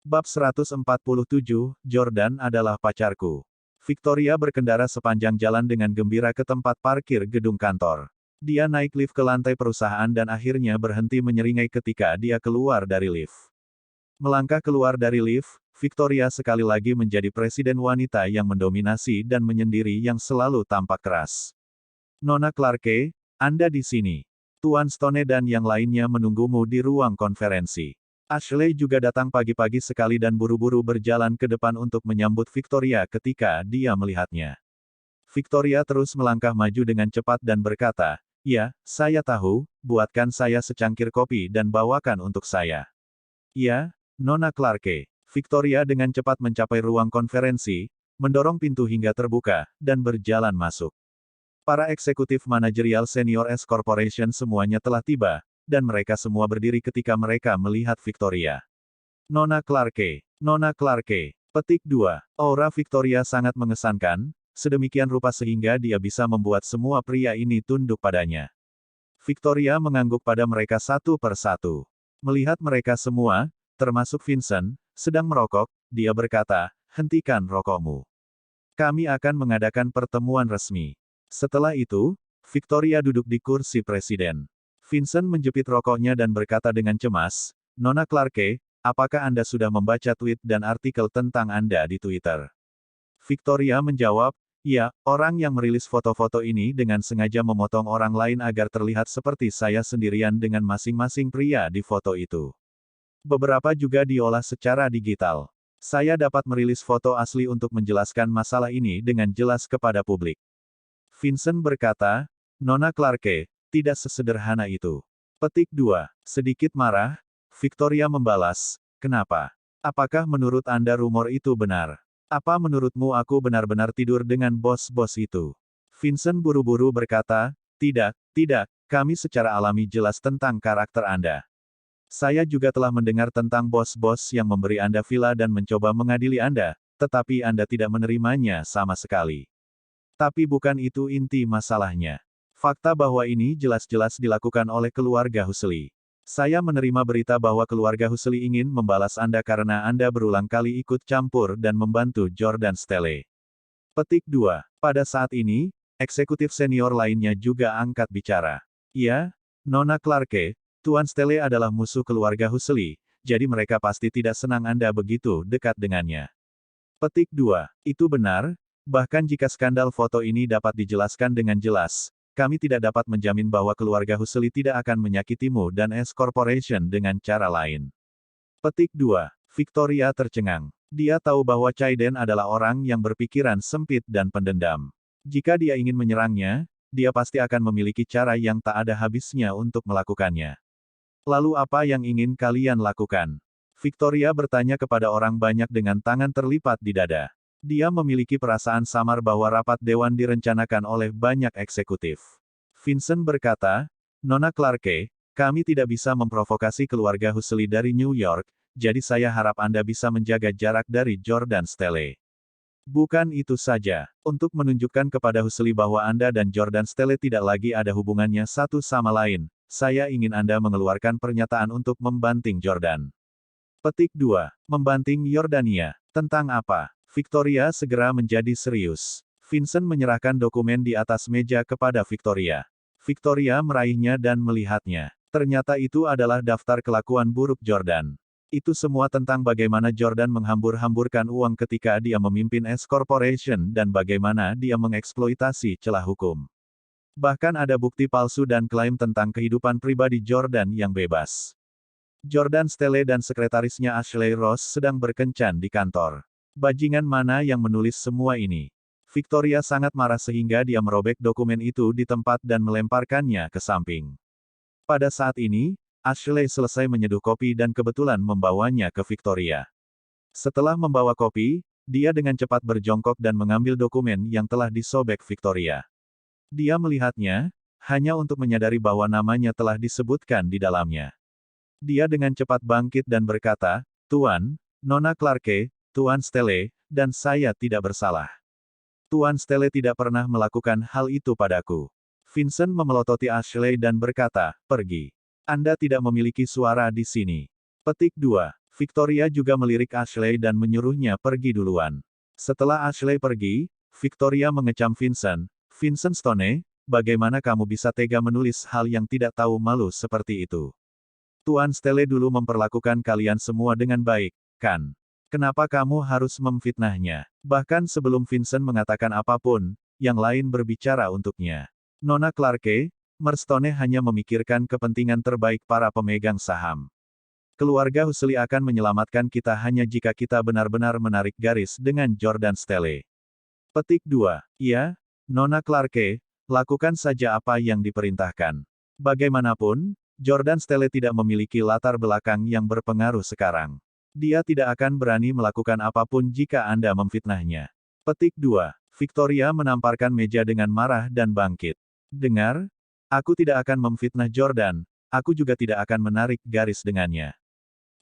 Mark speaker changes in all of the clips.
Speaker 1: Bab 147, Jordan adalah pacarku. Victoria berkendara sepanjang jalan dengan gembira ke tempat parkir gedung kantor. Dia naik lift ke lantai perusahaan dan akhirnya berhenti menyeringai ketika dia keluar dari lift. Melangkah keluar dari lift, Victoria sekali lagi menjadi presiden wanita yang mendominasi dan menyendiri yang selalu tampak keras. Nona Clarke, Anda di sini. Tuan Stone dan yang lainnya menunggumu di ruang konferensi. Ashley juga datang pagi-pagi sekali dan buru-buru berjalan ke depan untuk menyambut Victoria ketika dia melihatnya. Victoria terus melangkah maju dengan cepat dan berkata, "Ya, saya tahu, buatkan saya secangkir kopi dan bawakan untuk saya." "Ya, Nona Clarke." Victoria dengan cepat mencapai ruang konferensi, mendorong pintu hingga terbuka, dan berjalan masuk. Para eksekutif manajerial senior S Corporation semuanya telah tiba, dan mereka semua berdiri ketika mereka melihat Victoria. Nona Clarke. Nona Clarke. Petik 2. Aura Victoria sangat mengesankan, sedemikian rupa sehingga dia bisa membuat semua pria ini tunduk padanya. Victoria mengangguk pada mereka satu per satu. Melihat mereka semua, termasuk Vincent, sedang merokok, dia berkata, "Hentikan rokokmu. Kami akan mengadakan pertemuan resmi." Setelah itu, Victoria duduk di kursi presiden. Vincent menjepit rokoknya dan berkata dengan cemas, "Nona Clarke, apakah Anda sudah membaca tweet dan artikel tentang Anda di Twitter?" Victoria menjawab, "Ya, orang yang merilis foto-foto ini dengan sengaja memotong orang lain agar terlihat seperti saya sendirian dengan masing-masing pria di foto itu. Beberapa juga diolah secara digital. Saya dapat merilis foto asli untuk menjelaskan masalah ini dengan jelas kepada publik." Vincent berkata, "Nona Clarke, tidak sesederhana itu." Petik 2. Sedikit marah, Victoria membalas, "Kenapa? Apakah menurut Anda rumor itu benar? Apa menurutmu aku benar-benar tidur dengan bos-bos itu?" Vincent buru-buru berkata, tidak, kami secara alami jelas tentang karakter Anda. Saya juga telah mendengar tentang bos-bos yang memberi Anda villa dan mencoba mengadili Anda, tetapi Anda tidak menerimanya sama sekali. Tapi bukan itu inti masalahnya. Fakta bahwa ini jelas-jelas dilakukan oleh keluarga Husely. Saya menerima berita bahwa keluarga Husely ingin membalas Anda karena Anda berulang kali ikut campur dan membantu Jordan Stelle. Petik 2. Pada saat ini, eksekutif senior lainnya juga angkat bicara. "Ya, Nona Clarke, Tuan Stelle adalah musuh keluarga Husely, jadi mereka pasti tidak senang Anda begitu dekat dengannya." Petik 2. Itu benar. Bahkan jika skandal foto ini dapat dijelaskan dengan jelas, kami tidak dapat menjamin bahwa keluarga Husely tidak akan menyakitimu dan S Corporation dengan cara lain. Petik 2. Victoria tercengang. Dia tahu bahwa Chaiden adalah orang yang berpikiran sempit dan pendendam. Jika dia ingin menyerangnya, dia pasti akan memiliki cara yang tak ada habisnya untuk melakukannya. "Lalu apa yang ingin kalian lakukan?" Victoria bertanya kepada orang banyak dengan tangan terlipat di dada. Dia memiliki perasaan samar bahwa rapat dewan direncanakan oleh banyak eksekutif. Vincent berkata, "Nona Clarke, kami tidak bisa memprovokasi keluarga Husely dari New York, jadi saya harap Anda bisa menjaga jarak dari Jordan Stelle. Bukan itu saja, untuk menunjukkan kepada Husely bahwa Anda dan Jordan Stelle tidak lagi ada hubungannya satu sama lain, saya ingin Anda mengeluarkan pernyataan untuk membanting Jordan." Petik 2. Membanting Yordania. Tentang apa? Victoria segera menjadi serius. Vincent menyerahkan dokumen di atas meja kepada Victoria. Victoria meraihnya dan melihatnya. Ternyata itu adalah daftar kelakuan buruk Jordan. Itu semua tentang bagaimana Jordan menghambur-hamburkan uang ketika dia memimpin S Corporation dan bagaimana dia mengeksploitasi celah hukum. Bahkan ada bukti palsu dan klaim tentang kehidupan pribadi Jordan yang bebas. Jordan Stelle dan sekretarisnya Ashley Ross sedang berkencan di kantor. Bajingan mana yang menulis semua ini? Victoria sangat marah sehingga dia merobek dokumen itu di tempat dan melemparkannya ke samping. Pada saat ini, Ashley selesai menyeduh kopi dan kebetulan membawanya ke Victoria. Setelah membawa kopi, dia dengan cepat berjongkok dan mengambil dokumen yang telah disobek Victoria. Dia melihatnya, hanya untuk menyadari bahwa namanya telah disebutkan di dalamnya. Dia dengan cepat bangkit dan berkata, "Tuan, Nona Clarke, Tuan Stelle, dan saya tidak bersalah. Tuan Stelle tidak pernah melakukan hal itu padaku." Vincent memelototi Ashley dan berkata, "Pergi. Anda tidak memiliki suara di sini." Petik 2. Victoria juga melirik Ashley dan menyuruhnya pergi duluan. Setelah Ashley pergi, Victoria mengecam Vincent. Vincent Stone, bagaimana kamu bisa tega menulis hal yang tidak tahu malu seperti itu? Tuan Stelle dulu memperlakukan kalian semua dengan baik, kan? Kenapa kamu harus memfitnahnya? Bahkan sebelum Vincent mengatakan apapun, yang lain berbicara untuknya. Nona Clarke, Merstone hanya memikirkan kepentingan terbaik para pemegang saham. Keluarga Huxley akan menyelamatkan kita hanya jika kita benar-benar menarik garis dengan Jordan Stelle. Petik 2. Iya, Nona Clarke, lakukan saja apa yang diperintahkan. Bagaimanapun, Jordan Stelle tidak memiliki latar belakang yang berpengaruh sekarang. Dia tidak akan berani melakukan apapun jika Anda memfitnahnya. Petik 2. Victoria menamparkan meja dengan marah dan bangkit. Dengar, aku tidak akan memfitnah Jordan, aku juga tidak akan menarik garis dengannya.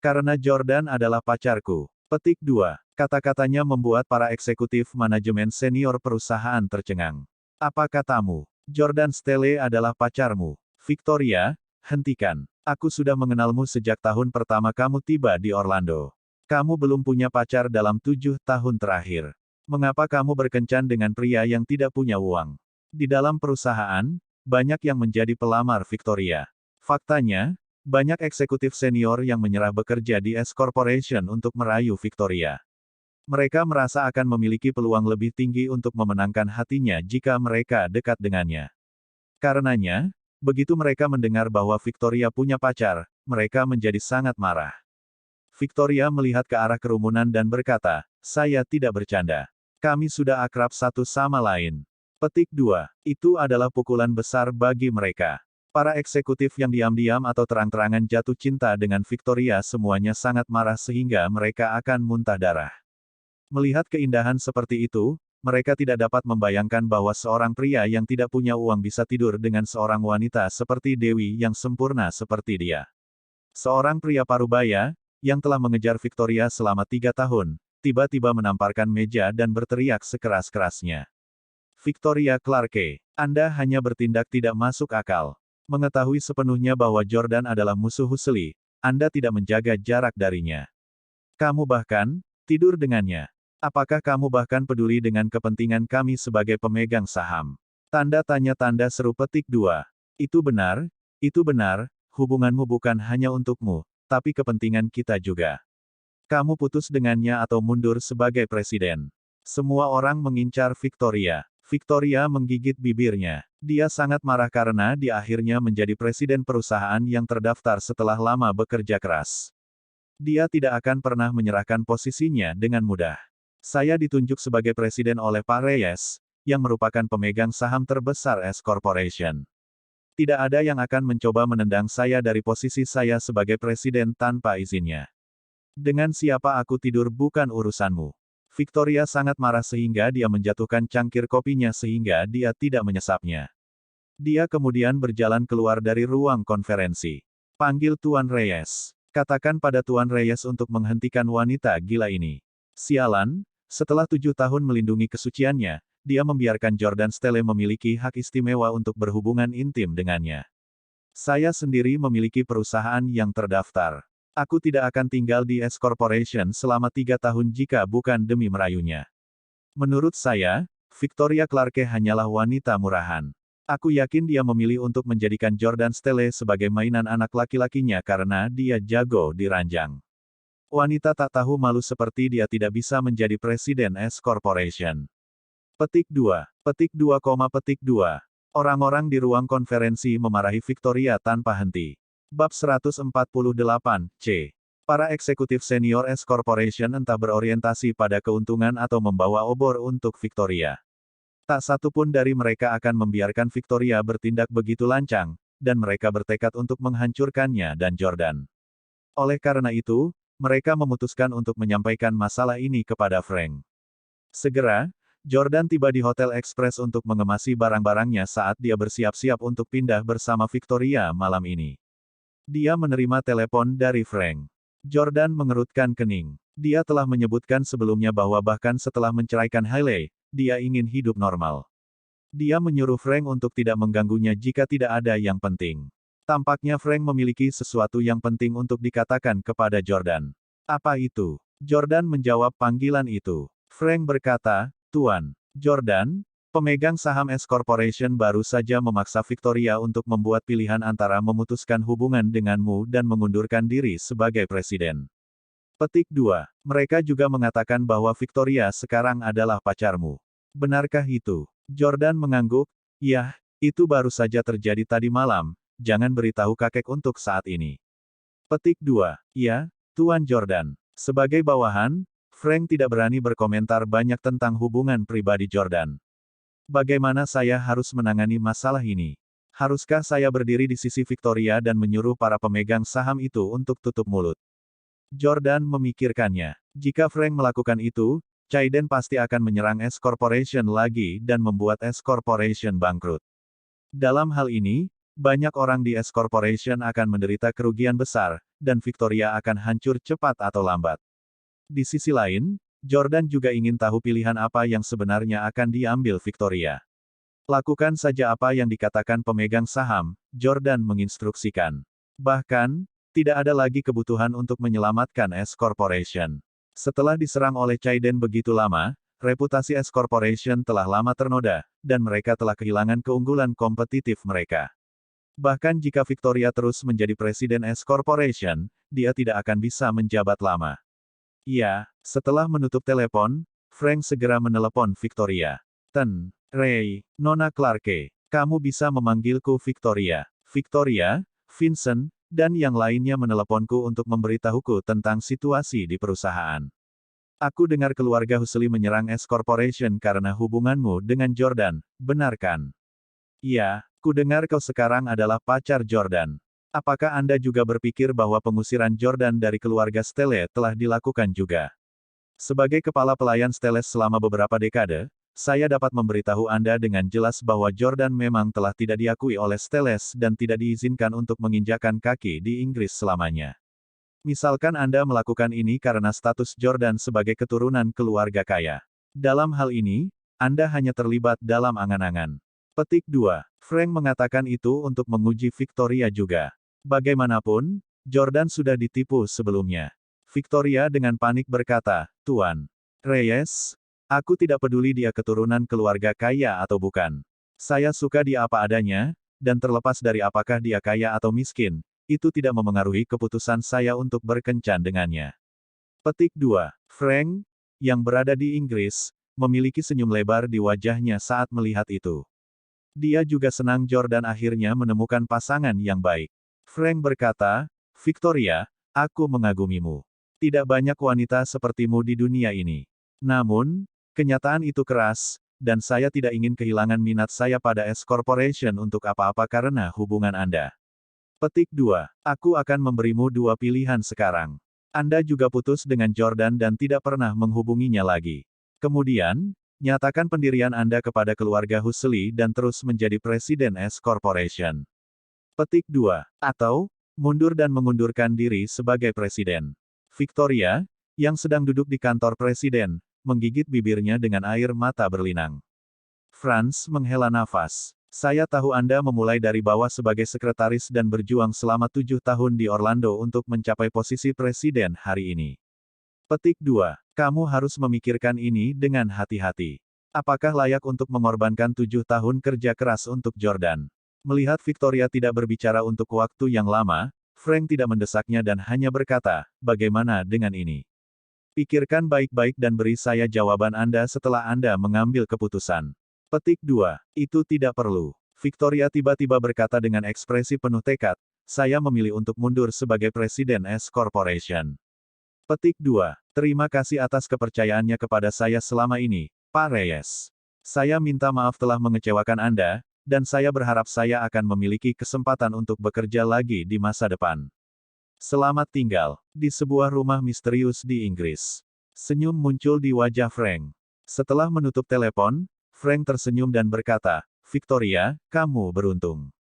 Speaker 1: Karena Jordan adalah pacarku. Petik 2. Kata-katanya membuat para eksekutif manajemen senior perusahaan tercengang. Apa katamu? Jordan Stelle adalah pacarmu. Victoria, hentikan. Aku sudah mengenalmu sejak tahun pertama kamu tiba di Orlando. Kamu belum punya pacar dalam 7 tahun terakhir. Mengapa kamu berkencan dengan pria yang tidak punya uang? Di dalam perusahaan, banyak yang menjadi pelamar Victoria. Faktanya, banyak eksekutif senior yang menyerah bekerja di S Corporation untuk merayu Victoria. Mereka merasa akan memiliki peluang lebih tinggi untuk memenangkan hatinya jika mereka dekat dengannya. Karenanya, begitu mereka mendengar bahwa Victoria punya pacar, mereka menjadi sangat marah. Victoria melihat ke arah kerumunan dan berkata, "Saya tidak bercanda. Kami sudah akrab satu sama lain." Petik 2. Itu adalah pukulan besar bagi mereka. Para eksekutif yang diam-diam atau terang-terangan jatuh cinta dengan Victoria semuanya sangat marah sehingga mereka akan muntah darah. Melihat keindahan seperti itu, mereka tidak dapat membayangkan bahwa seorang pria yang tidak punya uang bisa tidur dengan seorang wanita seperti Dewi yang sempurna seperti dia. Seorang pria parubaya, yang telah mengejar Victoria selama 3 tahun, tiba-tiba menamparkan meja dan berteriak sekeras-kerasnya. Victoria Clarke, Anda hanya bertindak tidak masuk akal. Mengetahui sepenuhnya bahwa Jordan adalah musuh Huxley, Anda tidak menjaga jarak darinya. Kamu bahkan tidur dengannya. Apakah kamu bahkan peduli dengan kepentingan kami sebagai pemegang saham? Tanda tanya tanda seru petik 2. Itu benar, hubunganmu bukan hanya untukmu, tapi kepentingan kita juga. Kamu putus dengannya atau mundur sebagai presiden. Semua orang mengincar Victoria. Victoria menggigit bibirnya. Dia sangat marah karena dia akhirnya menjadi presiden perusahaan yang terdaftar setelah lama bekerja keras. Dia tidak akan pernah menyerahkan posisinya dengan mudah. Saya ditunjuk sebagai presiden oleh Pak Reyes, yang merupakan pemegang saham terbesar S Corporation. Tidak ada yang akan mencoba menendang saya dari posisi saya sebagai presiden tanpa izinnya. Dengan siapa aku tidur bukan urusanmu. Victoria sangat marah sehingga dia menjatuhkan cangkir kopinya sehingga dia tidak menyesapnya. Dia kemudian berjalan keluar dari ruang konferensi. Panggil Tuan Reyes. Katakan pada Tuan Reyes untuk menghentikan wanita gila ini. Sialan, setelah 7 tahun melindungi kesuciannya, dia membiarkan Jordan Stelle memiliki hak istimewa untuk berhubungan intim dengannya. Saya sendiri memiliki perusahaan yang terdaftar. Aku tidak akan tinggal di S Corporation selama 3 tahun jika bukan demi merayunya. Menurut saya, Victoria Clarke hanyalah wanita murahan. Aku yakin dia memilih untuk menjadikan Jordan Stelle sebagai mainan anak laki-lakinya karena dia jago di ranjang. Wanita tak tahu malu seperti dia tidak bisa menjadi presiden S Corporation. Petik 2. Petik 2, petik 2. Orang-orang di ruang konferensi memarahi Victoria tanpa henti. Bab 148, C. Para eksekutif senior S Corporation entah berorientasi pada keuntungan atau membawa obor untuk Victoria. Tak satu pun dari mereka akan membiarkan Victoria bertindak begitu lancang, dan mereka bertekad untuk menghancurkannya dan Jordan. Oleh karena itu, mereka memutuskan untuk menyampaikan masalah ini kepada Frank. Segera, Jordan tiba di Hotel Express untuk mengemasi barang-barangnya saat dia bersiap-siap untuk pindah bersama Victoria malam ini. Dia menerima telepon dari Frank. Jordan mengerutkan kening. Dia telah menyebutkan sebelumnya bahwa bahkan setelah menceraikan Hailey, dia ingin hidup normal. Dia menyuruh Frank untuk tidak mengganggunya jika tidak ada yang penting. Tampaknya Frank memiliki sesuatu yang penting untuk dikatakan kepada Jordan. Apa itu? Jordan menjawab panggilan itu. Frank berkata, Tuan Jordan, pemegang saham S Corporation baru saja memaksa Victoria untuk membuat pilihan antara memutuskan hubungan denganmu dan mengundurkan diri sebagai presiden. Petik 2. Mereka juga mengatakan bahwa Victoria sekarang adalah pacarmu. Benarkah itu? Jordan mengangguk, yah, itu baru saja terjadi tadi malam, jangan beritahu kakek untuk saat ini. Petik 2. Ya, Tuan Jordan. Sebagai bawahan, Frank tidak berani berkomentar banyak tentang hubungan pribadi Jordan. Bagaimana saya harus menangani masalah ini? Haruskah saya berdiri di sisi Victoria dan menyuruh para pemegang saham itu untuk tutup mulut? Jordan memikirkannya. Jika Frank melakukan itu, Chaiden pasti akan menyerang S Corporation lagi dan membuat S Corporation bangkrut. Dalam hal ini, banyak orang di S Corporation akan menderita kerugian besar, dan Victoria akan hancur cepat atau lambat. Di sisi lain, Jordan juga ingin tahu pilihan apa yang sebenarnya akan diambil Victoria. Lakukan saja apa yang dikatakan pemegang saham, Jordan menginstruksikan. Bahkan, tidak ada lagi kebutuhan untuk menyelamatkan S Corporation. Setelah diserang oleh Chaiden begitu lama, reputasi S Corporation telah lama ternoda, dan mereka telah kehilangan keunggulan kompetitif mereka. Bahkan jika Victoria terus menjadi presiden S Corporation, dia tidak akan bisa menjabat lama. Iya, setelah menutup telepon, Frank segera menelepon Victoria. Ray, Nona Clarke, kamu bisa memanggilku Victoria. Victoria, Vincent, dan yang lainnya meneleponku untuk memberitahuku tentang situasi di perusahaan. Aku dengar keluarga Husely menyerang S Corporation karena hubunganmu dengan Jordan, benar kan? Iya, ku dengar kau sekarang adalah pacar Jordan. Apakah Anda juga berpikir bahwa pengusiran Jordan dari keluarga Stelle telah dilakukan juga? Sebagai kepala pelayan Stelle selama beberapa dekade, saya dapat memberitahu Anda dengan jelas bahwa Jordan memang telah tidak diakui oleh Stelles dan tidak diizinkan untuk menginjakkan kaki di Inggris selamanya. Misalkan Anda melakukan ini karena status Jordan sebagai keturunan keluarga kaya. Dalam hal ini, Anda hanya terlibat dalam angan-angan. Petik 2. Frank mengatakan itu untuk menguji Victoria juga. Bagaimanapun, Jordan sudah ditipu sebelumnya. Victoria dengan panik berkata, Tuan Reyes, aku tidak peduli dia keturunan keluarga kaya atau bukan. Saya suka dia apa adanya, dan terlepas dari apakah dia kaya atau miskin, itu tidak memengaruhi keputusan saya untuk berkencan dengannya. Petik 2. Frank, yang berada di Inggris, memiliki senyum lebar di wajahnya saat melihat itu. Dia juga senang Jordan akhirnya menemukan pasangan yang baik. Frank berkata, Victoria, aku mengagumimu. Tidak banyak wanita sepertimu di dunia ini. Namun, kenyataan itu keras, dan saya tidak ingin kehilangan minat saya pada S Corporation untuk apa-apa karena hubungan Anda. Petik 2. Aku akan memberimu dua pilihan sekarang. Anda juga putus dengan Jordan dan tidak pernah menghubunginya lagi. Kemudian, nyatakan pendirian Anda kepada keluarga Husely dan terus menjadi presiden S Corporation. Petik 2. Atau, mundur dan mengundurkan diri sebagai presiden. Victoria, yang sedang duduk di kantor presiden, menggigit bibirnya dengan air mata berlinang. Franz menghela nafas. Saya tahu Anda memulai dari bawah sebagai sekretaris dan berjuang selama 7 tahun di Orlando untuk mencapai posisi presiden hari ini. Petik 2. Kamu harus memikirkan ini dengan hati-hati. Apakah layak untuk mengorbankan 7 tahun kerja keras untuk Jordan? Melihat Victoria tidak berbicara untuk waktu yang lama, Frank tidak mendesaknya dan hanya berkata, bagaimana dengan ini? Pikirkan baik-baik dan beri saya jawaban Anda setelah Anda mengambil keputusan. Petik 2. Itu tidak perlu. Victoria tiba-tiba berkata dengan ekspresi penuh tekad, saya memilih untuk mundur sebagai presiden S Corporation. Petik 2. Terima kasih atas kepercayaannya kepada saya selama ini, Pak Reyes. Saya minta maaf telah mengecewakan Anda, dan saya berharap saya akan memiliki kesempatan untuk bekerja lagi di masa depan. Selamat tinggal, di sebuah rumah misterius di Inggris. Senyum muncul di wajah Frank. Setelah menutup telepon, Frank tersenyum dan berkata, Victoria, kamu beruntung.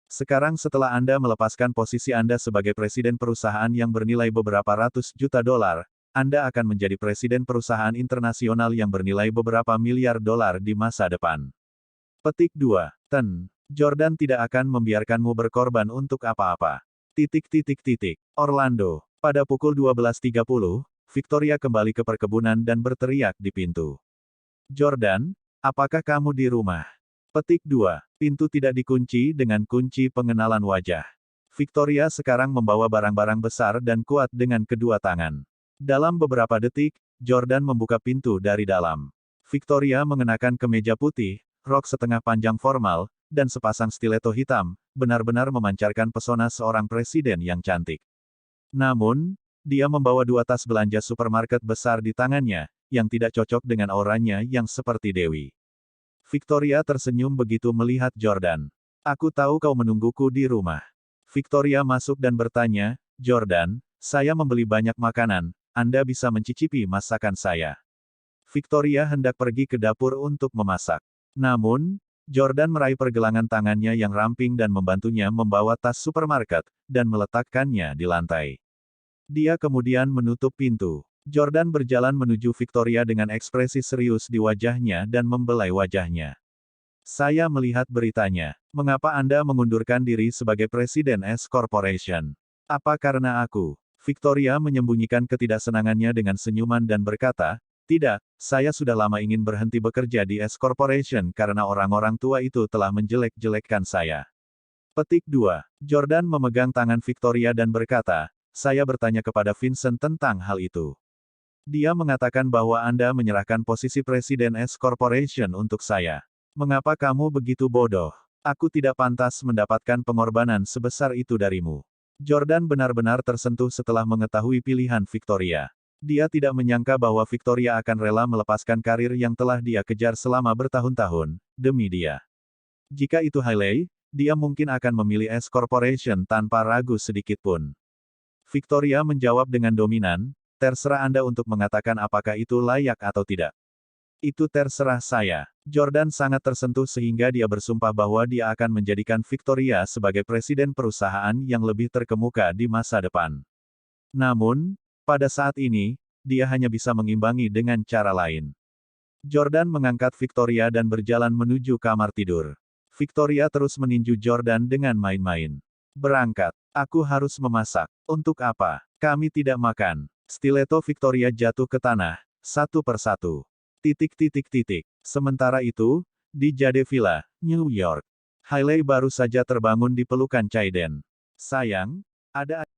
Speaker 1: Sekarang setelah Anda melepaskan posisi Anda sebagai presiden perusahaan yang bernilai beberapa ratus juta dolar, Anda akan menjadi presiden perusahaan internasional yang bernilai beberapa miliar dolar di masa depan. Petik 2. Jordan tidak akan membiarkanmu berkorban untuk apa-apa. Orlando. Pada pukul 12.30, Victoria kembali ke perkebunan dan berteriak di pintu. Jordan, apakah kamu di rumah? Petik 2. Pintu tidak dikunci dengan kunci pengenalan wajah. Victoria sekarang membawa barang-barang besar dan kuat dengan kedua tangan. Dalam beberapa detik, Jordan membuka pintu dari dalam. Victoria mengenakan kemeja putih, rok setengah panjang formal, dan sepasang stiletto hitam, benar-benar memancarkan pesona seorang presiden yang cantik. Namun, dia membawa 2 tas belanja supermarket besar di tangannya, yang tidak cocok dengan auranya yang seperti dewi. Victoria tersenyum begitu melihat Jordan. Aku tahu kau menungguku di rumah. Victoria masuk dan bertanya, Jordan, saya membeli banyak makanan, Anda bisa mencicipi masakan saya. Victoria hendak pergi ke dapur untuk memasak. Namun, Jordan meraih pergelangan tangannya yang ramping dan membantunya membawa tas supermarket, dan meletakkannya di lantai. Dia kemudian menutup pintu. Jordan berjalan menuju Victoria dengan ekspresi serius di wajahnya dan membelai wajahnya. Saya melihat beritanya. Mengapa Anda mengundurkan diri sebagai Presiden S Corporation? Apa karena aku? Victoria menyembunyikan ketidaksenangannya dengan senyuman dan berkata, tidak, saya sudah lama ingin berhenti bekerja di S Corporation karena orang-orang tua itu telah menjelek-jelekkan saya. Petik 2. Jordan memegang tangan Victoria dan berkata, saya bertanya kepada Vincent tentang hal itu. Dia mengatakan bahwa Anda menyerahkan posisi Presiden S Corporation untuk saya. Mengapa kamu begitu bodoh? Aku tidak pantas mendapatkan pengorbanan sebesar itu darimu. Jordan benar-benar tersentuh setelah mengetahui pilihan Victoria. Dia tidak menyangka bahwa Victoria akan rela melepaskan karir yang telah dia kejar selama bertahun-tahun, demi dia. Jika itu Hailey, dia mungkin akan memilih S Corporation tanpa ragu sedikit pun. Victoria menjawab dengan dominan, terserah Anda untuk mengatakan apakah itu layak atau tidak. Itu terserah saya. Jordan sangat tersentuh sehingga dia bersumpah bahwa dia akan menjadikan Victoria sebagai presiden perusahaan yang lebih terkemuka di masa depan. Namun, pada saat ini, dia hanya bisa mengimbangi dengan cara lain. Jordan mengangkat Victoria dan berjalan menuju kamar tidur. Victoria terus meninju Jordan dengan main-main. Berangkat. Aku harus memasak. Untuk apa? Kami tidak makan. Stiletto Victoria jatuh ke tanah, satu persatu. Sementara itu, di Jade Villa, New York. Hailey baru saja terbangun di pelukan Chaiden. Sayang, ada